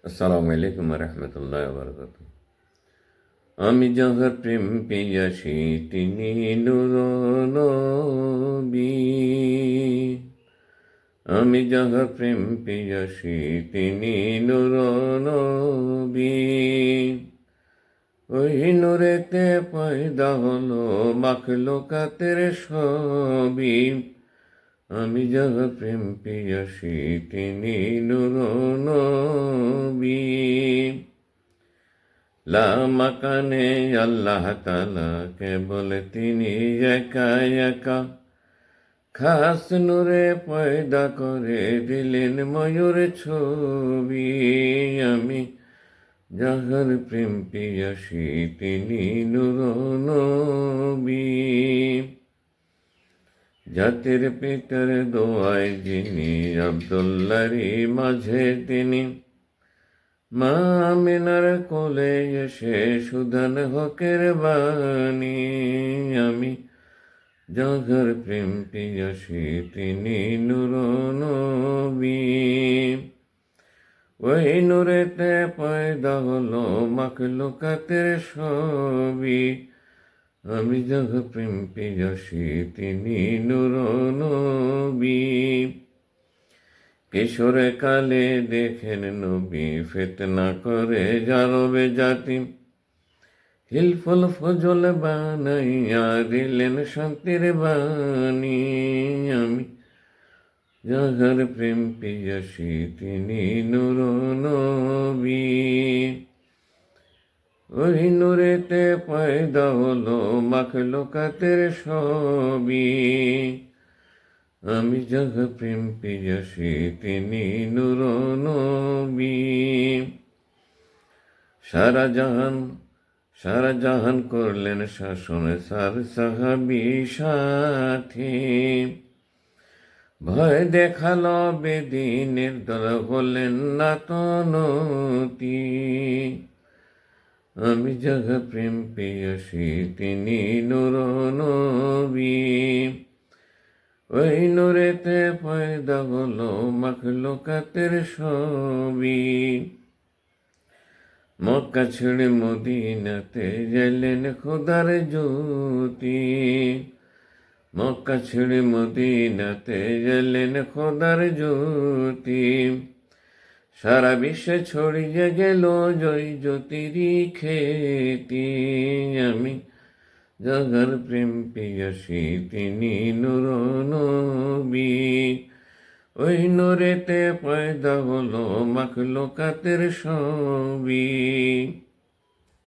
আসসালামু আলাইকুম রহমতুল্লাহ বরকাত। আমি যাহার প্রেম পেয়াসী তিনি নূর নবী। আমি যাহার প্রেম পেয়াসী তিনি নূর নবী। ওই নূরেতে পয়দা হলো মাখলুকাতের সবই। আমি যাহার প্রেম পেয়াসী তিনি নূর নবী। লা মাকানে আল্লাহ তাআলা কেবল তিনি একা একা, খাস নূরে পয়দা করে দিলেন ময়ূর ছবি। আমি যাহার প্রেম পিয়াসী তিনি নূর নবী। জাতির পিতার দোয়ায় যিনি আব্দুল্লাহরই মাঝে তিনি, মা আমিনার কোলে এসে সুধান হকের বাণী। আমি যাহার প্রেম পিয়াসী তিনি নূর নবী। ওই নূরেতে পয়দা হলো মাখলুকাতের সবই। আমি যাহার প্রেম পিয়াসী তিনি নূর নবী। কিশোরে কালে দেখেন নবী ফিতনা করে জারবে জাতি, হিলফুল ফজল বানাইয়া দিলেন শান্তির বাণী। আমি যাহার প্রেম পিয়াসী তিনি নূর নবী। ওই নূরেতে পয়দা হলো মাখলুকাতের সবই। আমি যাহার প্রেম পিয়াসী তিনি নূর নবী। সারা জাহান করলেন শাসন সার সাহাবী সাথী। ভয় দেখালো বেদিনের দল হলেন না তনতি। আমি যাহার প্রেম পিয়াসী তিনি নূর নবী। ওই নূরেতে পয়দা হলো মাখলুকাতের সবই। মক্কা ছেড়ে মদিনাতে গেলেন খোদার জ্যোতি। মক্কা ছেড়ে মদিনাতে গেলেন খোদার জ্যোতি। সারা বিশ্বে ছড়িয়ে গেল জয় জ্যোতিরই খ্যাতি। আমি যাহার প্রেম পিয়াসী তিনি নূর নবী। ওই নূরেতে পয়দা হলো মাখলুকাতের সবই।